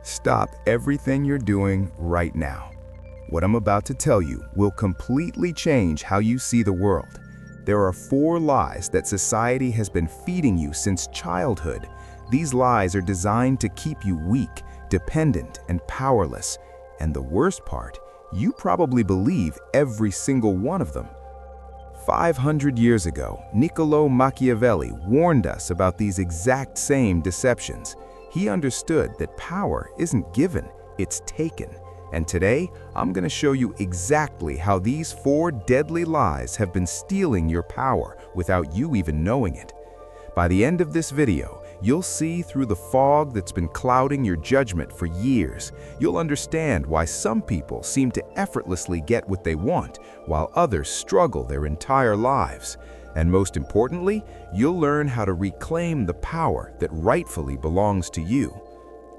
Stop everything you're doing right now. What I'm about to tell you will completely change how you see the world. There are 4 lies that society has been feeding you since childhood. These lies are designed to keep you weak, dependent, and powerless. And the worst part, you probably believe every single one of them. 500 years ago, Niccolò Machiavelli warned us about these exact same deceptions. He understood that power isn't given, it's taken. And today, I'm going to show you exactly how these 4 deadly lies have been stealing your power without you even knowing it. By the end of this video, you'll see through the fog that's been clouding your judgment for years. You'll understand why some people seem to effortlessly get what they want, while others struggle their entire lives. And most importantly, you'll learn how to reclaim the power that rightfully belongs to you.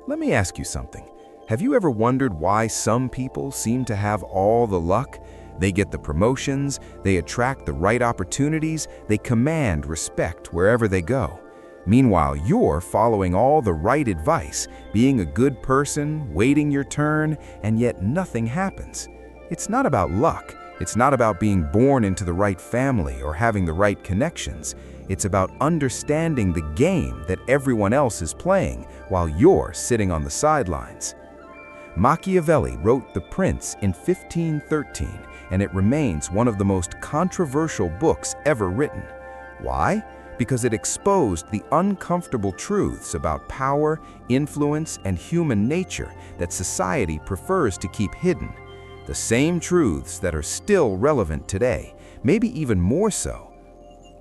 Let me ask you something. Have you ever wondered why some people seem to have all the luck? They get the promotions, they attract the right opportunities, they command respect wherever they go. Meanwhile, you're following all the right advice, being a good person, waiting your turn, and yet nothing happens. It's not about luck. It's not about being born into the right family or having the right connections. It's about understanding the game that everyone else is playing while you're sitting on the sidelines. Machiavelli wrote The Prince in 1513, and it remains one of the most controversial books ever written. Why? Because it exposed the uncomfortable truths about power, influence, and human nature that society prefers to keep hidden. The same truths that are still relevant today, maybe even more so.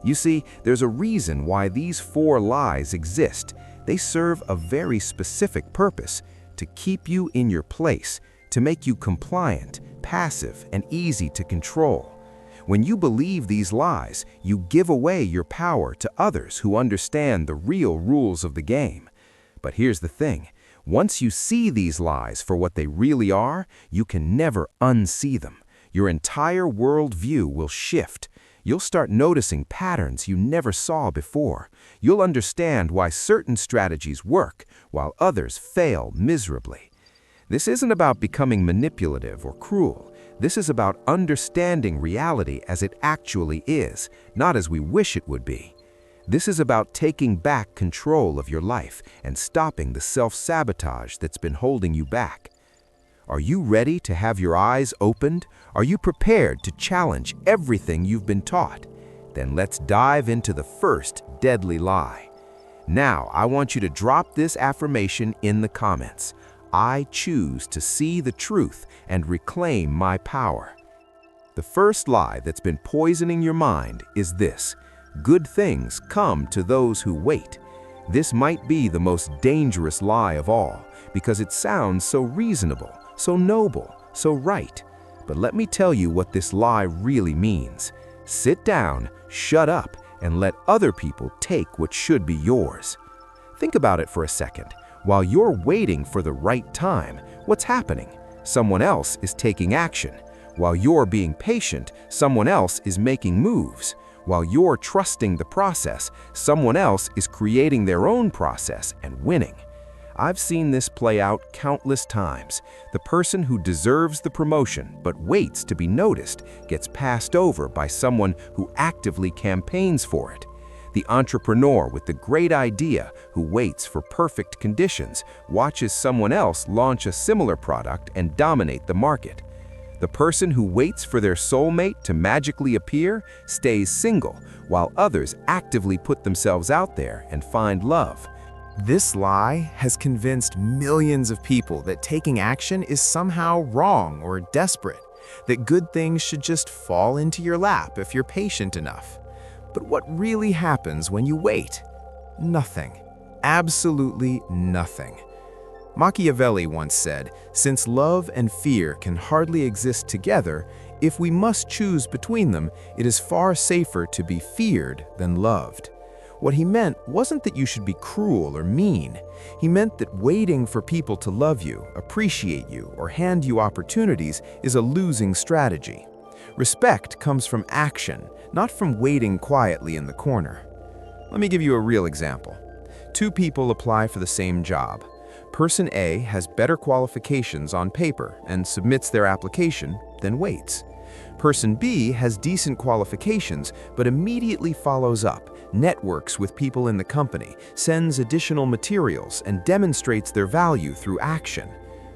You see, there's a reason why these 4 lies exist. They serve a very specific purpose: to keep you in your place, to make you compliant, passive, and easy to control. When you believe these lies, you give away your power to others who understand the real rules of the game. But here's the thing. Once you see these lies for what they really are, you can never unsee them. Your entire worldview will shift. You'll start noticing patterns you never saw before. You'll understand why certain strategies work, while others fail miserably. This isn't about becoming manipulative or cruel. This is about understanding reality as it actually is, not as we wish it would be. This is about taking back control of your life and stopping the self-sabotage that's been holding you back. Are you ready to have your eyes opened? Are you prepared to challenge everything you've been taught? Then let's dive into the first deadly lie. Now, I want you to drop this affirmation in the comments. I choose to see the truth and reclaim my power. The first lie that's been poisoning your mind is this: good things come to those who wait. This might be the most dangerous lie of all, because it sounds so reasonable, so noble, so right. But let me tell you what this lie really means. Sit down, shut up, and let other people take what should be yours. Think about it for a second. While you're waiting for the right time, what's happening? Someone else is taking action. While you're being patient, someone else is making moves. While you're trusting the process, someone else is creating their own process and winning. I've seen this play out countless times. The person who deserves the promotion but waits to be noticed gets passed over by someone who actively campaigns for it. The entrepreneur with the great idea who waits for perfect conditions watches someone else launch a similar product and dominate the market. The person who waits for their soulmate to magically appear stays single, while others actively put themselves out there and find love. This lie has convinced millions of people that taking action is somehow wrong or desperate, that good things should just fall into your lap if you're patient enough. But what really happens when you wait? Nothing. Absolutely nothing. Machiavelli once said, "Since love and fear can hardly exist together, if we must choose between them, it is far safer to be feared than loved." What he meant wasn't that you should be cruel or mean. He meant that waiting for people to love you, appreciate you, or hand you opportunities is a losing strategy. Respect comes from action, not from waiting quietly in the corner. Let me give you a real example. 2 people apply for the same job. Person A has better qualifications on paper and submits their application, then waits. Person B has decent qualifications but immediately follows up, networks with people in the company, sends additional materials, and demonstrates their value through action.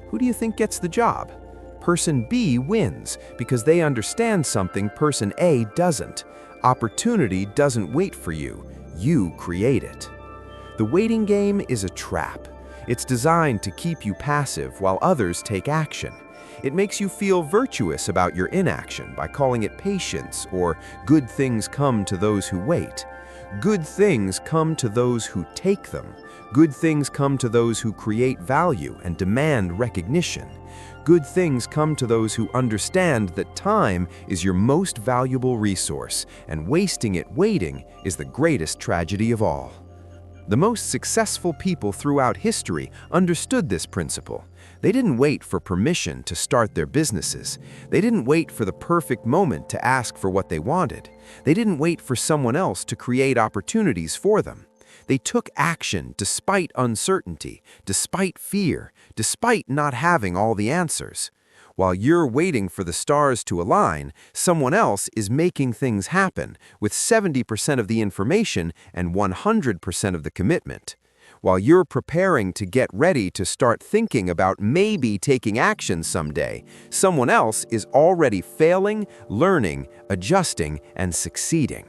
Who do you think gets the job? Person B wins because they understand something person A doesn't. Opportunity doesn't wait for you. You create it. The waiting game is a trap. It's designed to keep you passive while others take action. It makes you feel virtuous about your inaction by calling it patience or good things come to those who wait. Good things come to those who take them. Good things come to those who create value and demand recognition. Good things come to those who understand that time is your most valuable resource, and wasting it waiting is the greatest tragedy of all. The most successful people throughout history understood this principle. They didn't wait for permission to start their businesses. They didn't wait for the perfect moment to ask for what they wanted. They didn't wait for someone else to create opportunities for them. They took action despite uncertainty, despite fear, despite not having all the answers. While you're waiting for the stars to align, someone else is making things happen with 70% of the information and 100% of the commitment. While you're preparing to get ready to start thinking about maybe taking action someday, someone else is already failing, learning, adjusting, and succeeding.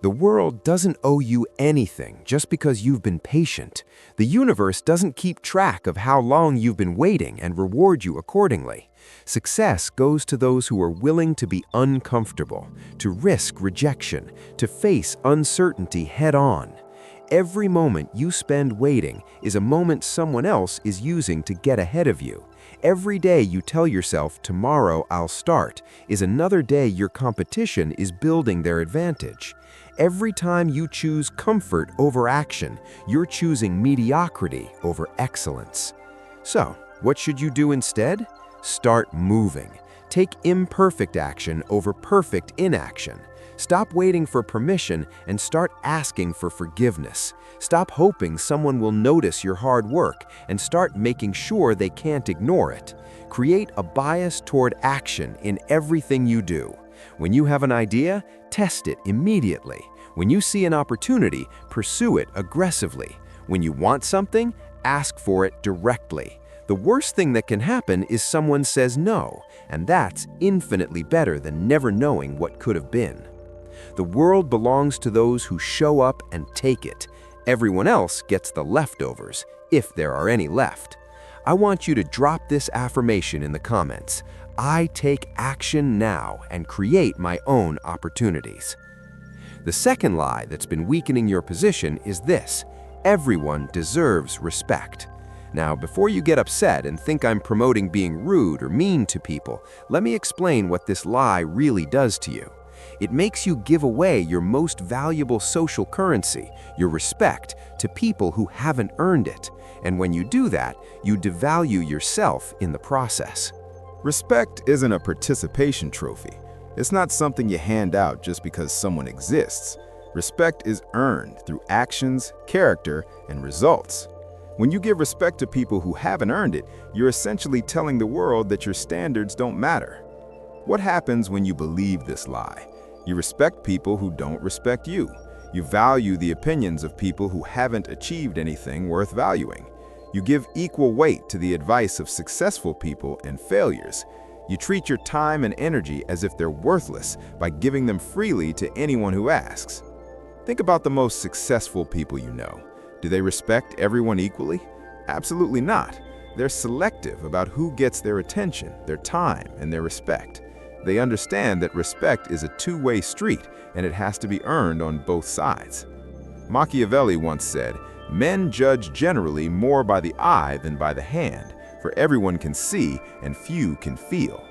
The world doesn't owe you anything just because you've been patient. The universe doesn't keep track of how long you've been waiting and reward you accordingly. Success goes to those who are willing to be uncomfortable, to risk rejection, to face uncertainty head-on. Every moment you spend waiting is a moment someone else is using to get ahead of you. Every day you tell yourself, "Tomorrow I'll start," is another day your competition is building their advantage. Every time you choose comfort over action, you're choosing mediocrity over excellence. So, what should you do instead? Start moving. Take imperfect action over perfect inaction. Stop waiting for permission and start asking for forgiveness. Stop hoping someone will notice your hard work and start making sure they can't ignore it. Create a bias toward action in everything you do. When you have an idea, test it immediately. When you see an opportunity, pursue it aggressively. When you want something, ask for it directly. The worst thing that can happen is someone says no, and that's infinitely better than never knowing what could have been. The world belongs to those who show up and take it. Everyone else gets the leftovers, if there are any left. I want you to drop this affirmation in the comments. I take action now and create my own opportunities. The second lie that's been weakening your position is this: everyone deserves respect. Now, before you get upset and think I'm promoting being rude or mean to people, let me explain what this lie really does to you. It makes you give away your most valuable social currency, your respect, to people who haven't earned it. And when you do that, you devalue yourself in the process. Respect isn't a participation trophy. It's not something you hand out just because someone exists. Respect is earned through actions, character, and results. When you give respect to people who haven't earned it, you're essentially telling the world that your standards don't matter. What happens when you believe this lie? You respect people who don't respect you. You value the opinions of people who haven't achieved anything worth valuing. You give equal weight to the advice of successful people and failures. You treat your time and energy as if they're worthless by giving them freely to anyone who asks. Think about the most successful people you know. Do they respect everyone equally? Absolutely not. They're selective about who gets their attention, their time, and their respect. They understand that respect is a two-way street and it has to be earned on both sides. Machiavelli once said, "Men judge generally more by the eye than by the hand, for everyone can see and few can feel."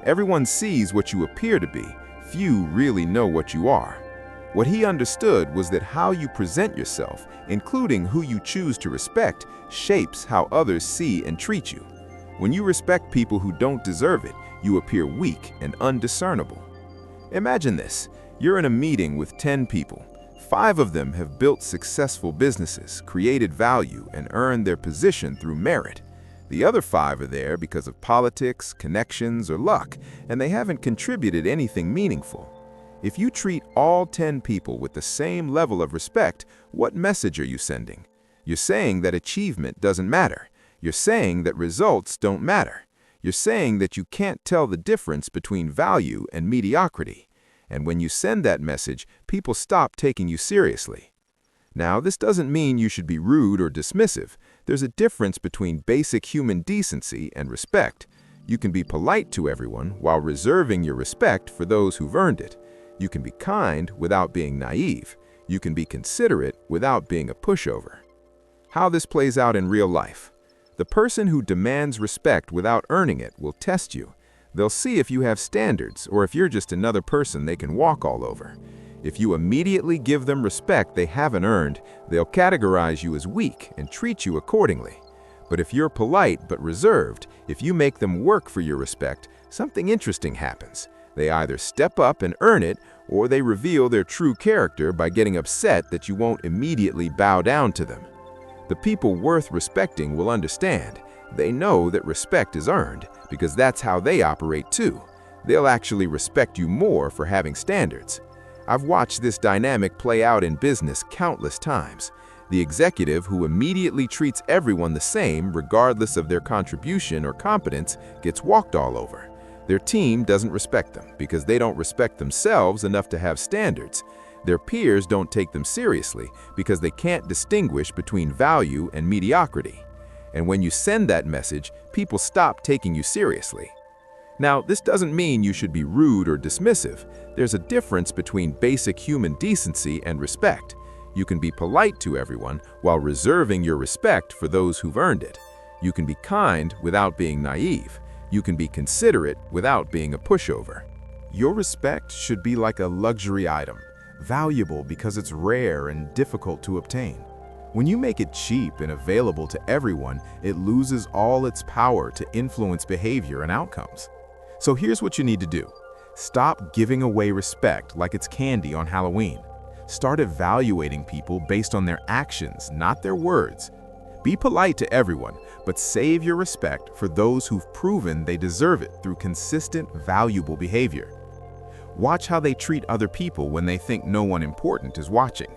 Everyone sees what you appear to be, few really know what you are. What he understood was that how you present yourself, including who you choose to respect, shapes how others see and treat you. When you respect people who don't deserve it, you appear weak and undiscernible. Imagine this. You're in a meeting with 10 people. 5 of them have built successful businesses, created value, and earned their position through merit. The other 5 are there because of politics, connections, or luck, and they haven't contributed anything meaningful. If you treat all 10 people with the same level of respect, what message are you sending? You're saying that achievement doesn't matter. You're saying that results don't matter. You're saying that you can't tell the difference between value and mediocrity. And when you send that message, people stop taking you seriously. Now, this doesn't mean you should be rude or dismissive. There's a difference between basic human decency and respect. You can be polite to everyone while reserving your respect for those who've earned it. You can be kind without being naive. You can be considerate without being a pushover. How this plays out in real life. The person who demands respect without earning it will test you. They'll see if you have standards or if you're just another person they can walk all over. If you immediately give them respect they haven't earned, they'll categorize you as weak and treat you accordingly. But if you're polite but reserved, if you make them work for your respect, something interesting happens. They either step up and earn it, or they reveal their true character by getting upset that you won't immediately bow down to them. The people worth respecting will understand. They know that respect is earned because that's how they operate too. They'll actually respect you more for having standards. I've watched this dynamic play out in business countless times. The executive who immediately treats everyone the same regardless of their contribution or competence gets walked all over. Their team doesn't respect them because they don't respect themselves enough to have standards. Their peers don't take them seriously because they can't distinguish between value and mediocrity. And when you send that message, people stop taking you seriously. Now, this doesn't mean you should be rude or dismissive. There's a difference between basic human decency and respect. You can be polite to everyone while reserving your respect for those who've earned it. You can be kind without being naive. You can be considerate without being a pushover. Your respect should be like a luxury item, valuable because it's rare and difficult to obtain. When you make it cheap and available to everyone, it loses all its power to influence behavior and outcomes. So here's what you need to do. Stop giving away respect like it's candy on Halloween. Start evaluating people based on their actions, not their words. Be polite to everyone, but save your respect for those who've proven they deserve it through consistent, valuable behavior. Watch how they treat other people when they think no one important is watching.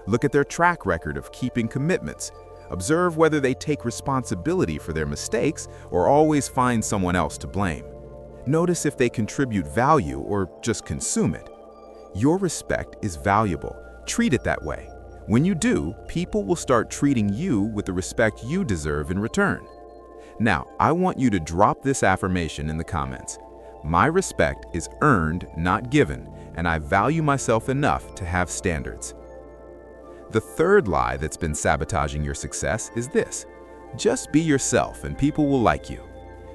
Look at their track record of keeping commitments. Observe whether they take responsibility for their mistakes or always find someone else to blame. Notice if they contribute value or just consume it. Your respect is valuable. Treat it that way. When you do, people will start treating you with the respect you deserve in return. Now, I want you to drop this affirmation in the comments. My respect is earned, not given, and I value myself enough to have standards. The third lie that's been sabotaging your success is this: just be yourself and people will like you.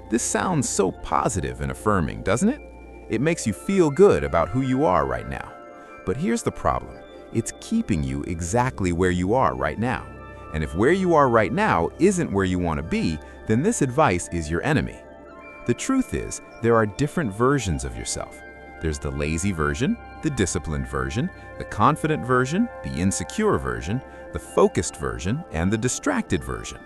This sounds so positive and affirming, doesn't it? It makes you feel good about who you are right now. But here's the problem. It's keeping you exactly where you are right now. And if where you are right now isn't where you want to be, then this advice is your enemy. The truth is, there are different versions of yourself. There's the lazy version, the disciplined version, the confident version, the insecure version, the focused version, and the distracted version.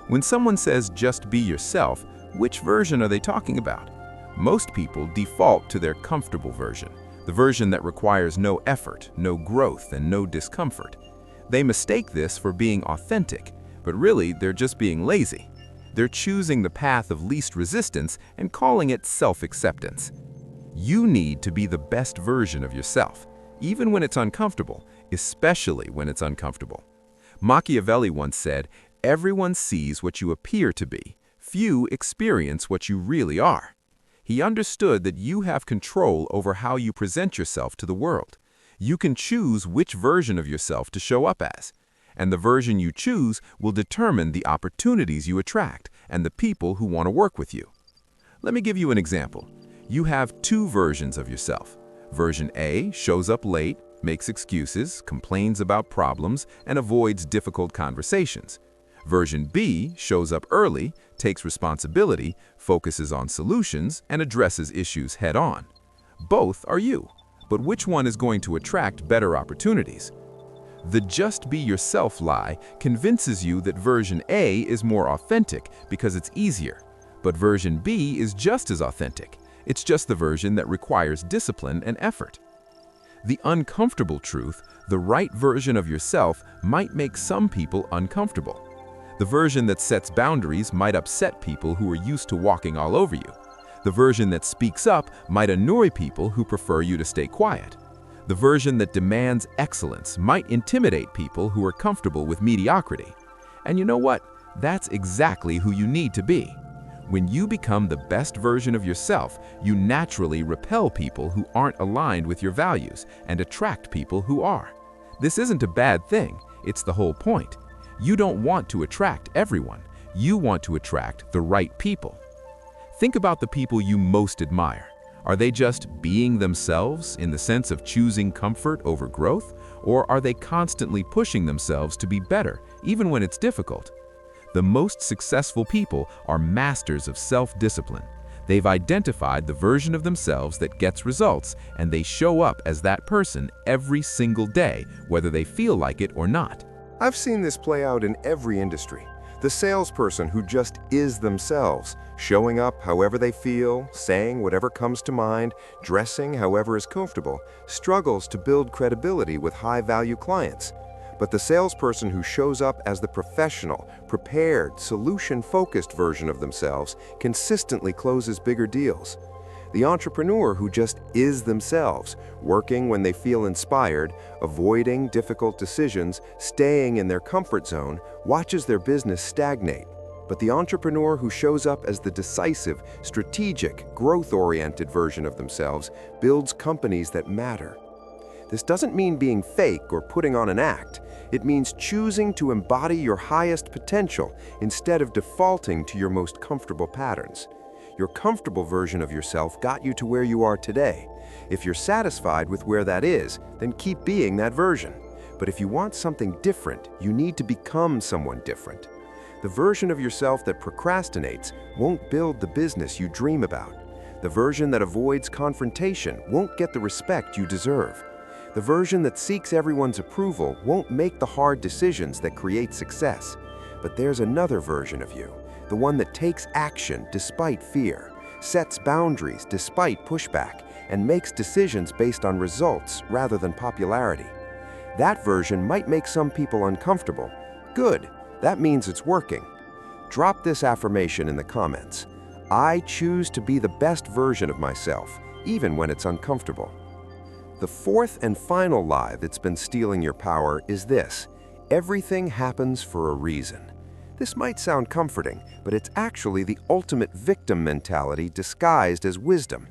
When someone says just be yourself, which version are they talking about? Most people default to their comfortable version, the version that requires no effort, no growth, and no discomfort. They mistake this for being authentic, but really they're just being lazy. They're choosing the path of least resistance and calling it self-acceptance. You need to be the best version of yourself, even when it's uncomfortable, especially when it's uncomfortable. Machiavelli once said, "Everyone sees what you appear to be. Few experience what you really are." He understood that you have control over how you present yourself to the world. You can choose which version of yourself to show up as. And the version you choose will determine the opportunities you attract and the people who want to work with you. Let me give you an example. You have two versions of yourself. Version A shows up late, makes excuses, complains about problems, and avoids difficult conversations. Version B shows up early, takes responsibility, focuses on solutions, and addresses issues head-on. Both are you, but which one is going to attract better opportunities? The just be yourself lie convinces you that version A is more authentic because it's easier, but version B is just as authentic. It's just the version that requires discipline and effort. The uncomfortable truth, the right version of yourself, might make some people uncomfortable. The version that sets boundaries might upset people who are used to walking all over you. The version that speaks up might annoy people who prefer you to stay quiet. The version that demands excellence might intimidate people who are comfortable with mediocrity. And you know what? That's exactly who you need to be. When you become the best version of yourself, you naturally repel people who aren't aligned with your values and attract people who are. This isn't a bad thing, it's the whole point. You don't want to attract everyone. You want to attract the right people. Think about the people you most admire. Are they just being themselves in the sense of choosing comfort over growth? Or are they constantly pushing themselves to be better, even when it's difficult? The most successful people are masters of self-discipline. They've identified the version of themselves that gets results, and they show up as that person every single day, whether they feel like it or not. I've seen this play out in every industry. The salesperson who just is themselves, showing up however they feel, saying whatever comes to mind, dressing however is comfortable, struggles to build credibility with high-value clients. But the salesperson who shows up as the professional, prepared, solution-focused version of themselves consistently closes bigger deals. The entrepreneur who just is themselves, working when they feel inspired, avoiding difficult decisions, staying in their comfort zone, watches their business stagnate. But the entrepreneur who shows up as the decisive, strategic, growth-oriented version of themselves builds companies that matter. This doesn't mean being fake or putting on an act. It means choosing to embody your highest potential instead of defaulting to your most comfortable patterns. Your comfortable version of yourself got you to where you are today. If you're satisfied with where that is, then keep being that version. But if you want something different, you need to become someone different. The version of yourself that procrastinates won't build the business you dream about. The version that avoids confrontation won't get the respect you deserve. The version that seeks everyone's approval won't make the hard decisions that create success. But there's another version of you, the one that takes action despite fear, sets boundaries despite pushback, and makes decisions based on results rather than popularity. That version might make some people uncomfortable. Good, that means it's working. Drop this affirmation in the comments. I choose to be the best version of myself, even when it's uncomfortable. The fourth and final lie that's been stealing your power is this: everything happens for a reason. This might sound comforting, but it's actually the ultimate victim mentality disguised as wisdom.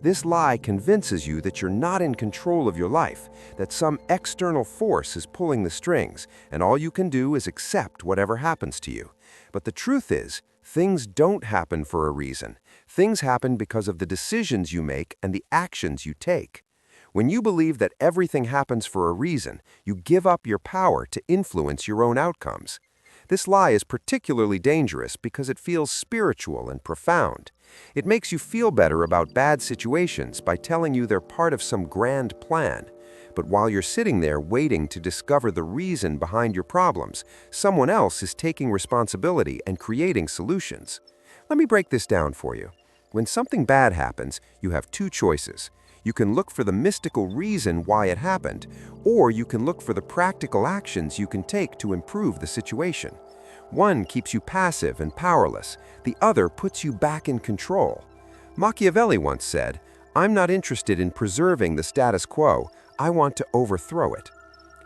This lie convinces you that you're not in control of your life, that some external force is pulling the strings, and all you can do is accept whatever happens to you. But the truth is, things don't happen for a reason. Things happen because of the decisions you make and the actions you take. When you believe that everything happens for a reason, you give up your power to influence your own outcomes. This lie is particularly dangerous because it feels spiritual and profound. It makes you feel better about bad situations by telling you they're part of some grand plan. But while you're sitting there waiting to discover the reason behind your problems, someone else is taking responsibility and creating solutions. Let me break this down for you. When something bad happens, you have two choices. You can look for the mystical reason why it happened, or you can look for the practical actions you can take to improve the situation. One keeps you passive and powerless. The other puts you back in control. Machiavelli once said, "I'm not interested in preserving the status quo. I want to overthrow it."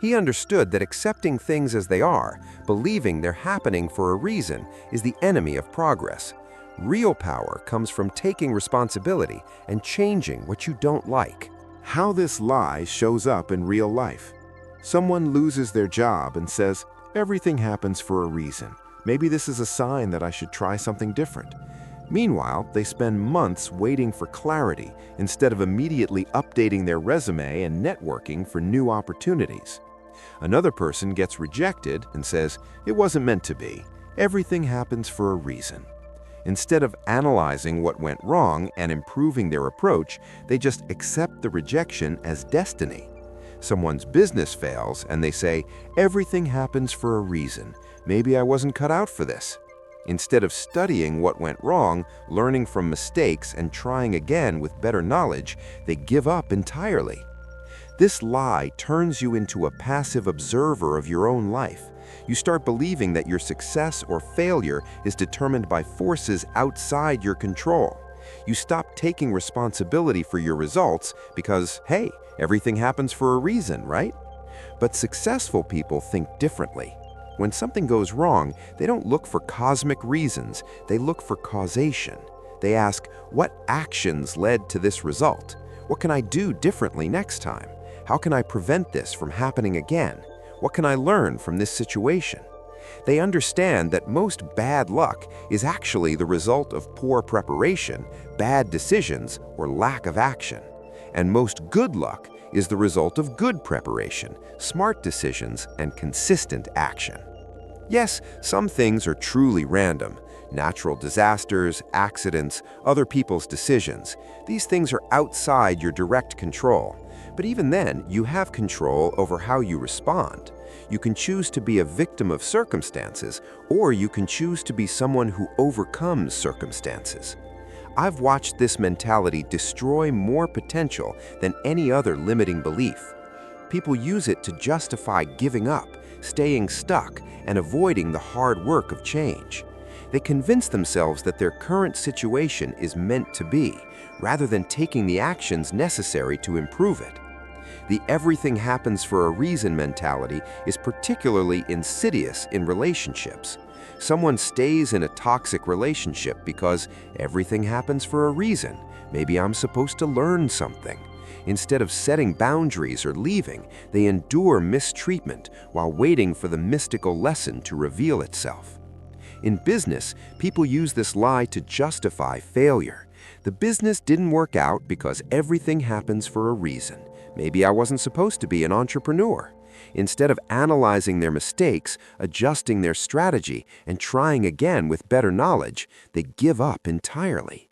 He understood that accepting things as they are, believing they're happening for a reason, is the enemy of progress. Real power comes from taking responsibility and changing what you don't like. How this lie shows up in real life. Someone loses their job and says, everything happens for a reason. Maybe this is a sign that I should try something different. Meanwhile, they spend months waiting for clarity instead of immediately updating their resume and networking for new opportunities. Another person gets rejected and says, it wasn't meant to be. Everything happens for a reason. Instead of analyzing what went wrong and improving their approach, they just accept the rejection as destiny. Someone's business fails and they say, everything happens for a reason. Maybe I wasn't cut out for this. Instead of studying what went wrong, learning from mistakes, and trying again with better knowledge, they give up entirely. This lie turns you into a passive observer of your own life. You start believing that your success or failure is determined by forces outside your control. You stop taking responsibility for your results because, hey, everything happens for a reason, right? But successful people think differently. When something goes wrong, they don't look for cosmic reasons, they look for causation. They ask, what actions led to this result? What can I do differently next time? How can I prevent this from happening again? What can I learn from this situation? They understand that most bad luck is actually the result of poor preparation, bad decisions, or lack of action. And most good luck is the result of good preparation, smart decisions, and consistent action. Yes, some things are truly random. Natural disasters, accidents, other people's decisions. These things are outside your direct control. But even then, you have control over how you respond. You can choose to be a victim of circumstances, or you can choose to be someone who overcomes circumstances. I've watched this mentality destroy more potential than any other limiting belief. People use it to justify giving up, staying stuck, and avoiding the hard work of change. They convince themselves that their current situation is meant to be, rather than taking the actions necessary to improve it. The everything happens for a reason mentality is particularly insidious in relationships. Someone stays in a toxic relationship because everything happens for a reason. Maybe I'm supposed to learn something. Instead of setting boundaries or leaving, they endure mistreatment while waiting for the mystical lesson to reveal itself. In business, people use this lie to justify failure. The business didn't work out because everything happens for a reason. Maybe I wasn't supposed to be an entrepreneur. Instead of analyzing their mistakes, adjusting their strategy, and trying again with better knowledge, they give up entirely.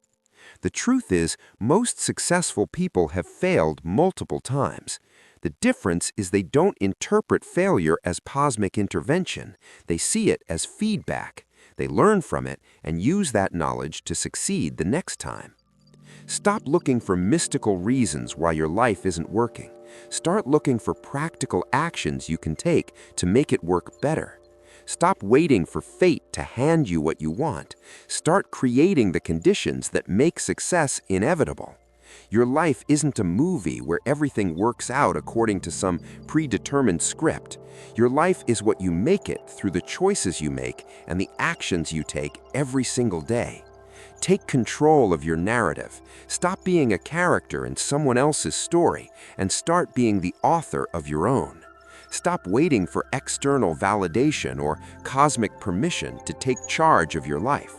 The truth is, most successful people have failed multiple times. The difference is they don't interpret failure as cosmic intervention. They see it as feedback. They learn from it and use that knowledge to succeed the next time. Stop looking for mystical reasons why your life isn't working. Start looking for practical actions you can take to make it work better. Stop waiting for fate to hand you what you want. Start creating the conditions that make success inevitable. Your life isn't a movie where everything works out according to some predetermined script. Your life is what you make it through the choices you make and the actions you take every single day. Take control of your narrative. Stop being a character in someone else's story and start being the author of your own. Stop waiting for external validation or cosmic permission to take charge of your life.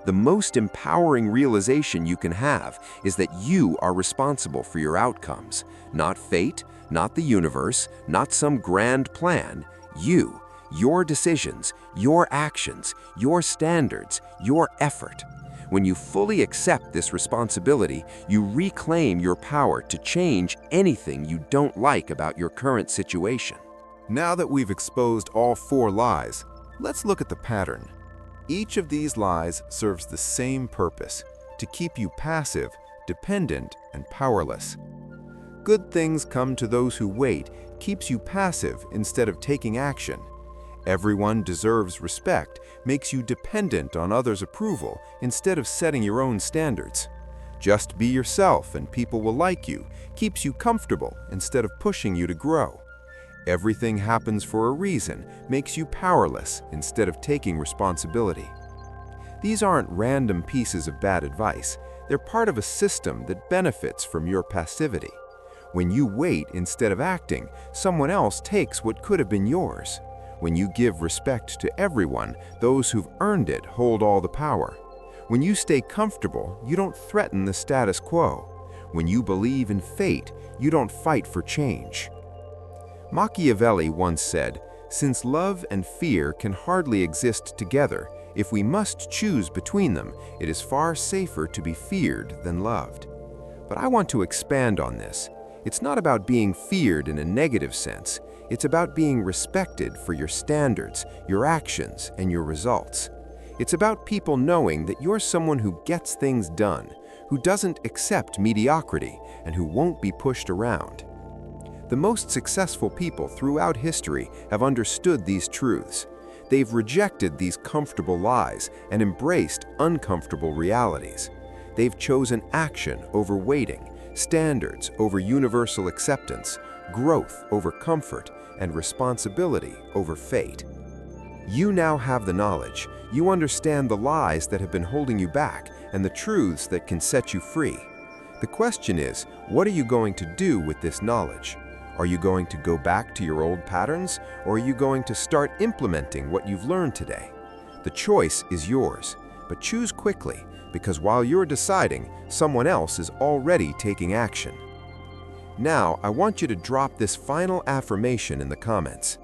The most empowering realization you can have is that you are responsible for your outcomes. Not fate, not the universe, not some grand plan. You, your decisions, your actions, your standards, your effort. When you fully accept this responsibility, you reclaim your power to change anything you don't like about your current situation. Now that we've exposed all 4 lies, let's look at the pattern. Each of these lies serves the same purpose: to keep you passive, dependent, and powerless. Good things come to those who wait keeps you passive instead of taking action. Everyone deserves respect makes you dependent on others' approval instead of setting your own standards. Just be yourself and people will like you keeps you comfortable instead of pushing you to grow. Everything happens for a reason makes you powerless instead of taking responsibility. These aren't random pieces of bad advice. They're part of a system that benefits from your passivity. When you wait instead of acting, someone else takes what could have been yours. When you give respect to everyone, those who've earned it hold all the power. When you stay comfortable, you don't threaten the status quo. When you believe in fate, you don't fight for change. Machiavelli once said, "Since love and fear can hardly exist together, if we must choose between them, it is far safer to be feared than loved." But I want to expand on this. It's not about being feared in a negative sense. It's about being respected for your standards, your actions, and your results. It's about people knowing that you're someone who gets things done, who doesn't accept mediocrity, and who won't be pushed around. The most successful people throughout history have understood these truths. They've rejected these comfortable lies and embraced uncomfortable realities. They've chosen action over waiting, standards over universal acceptance, growth over comfort, and responsibility over fate. You now have the knowledge. You understand the lies that have been holding you back and the truths that can set you free. The question is, what are you going to do with this knowledge? Are you going to go back to your old patterns, or are you going to start implementing what you've learned today? The choice is yours, but choose quickly, because while you're deciding, someone else is already taking action. Now, I want you to drop this final affirmation in the comments.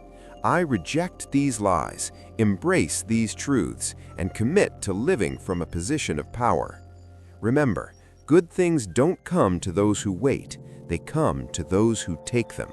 I reject these lies, embrace these truths, and commit to living from a position of power. Remember, good things don't come to those who wait, they come to those who take them.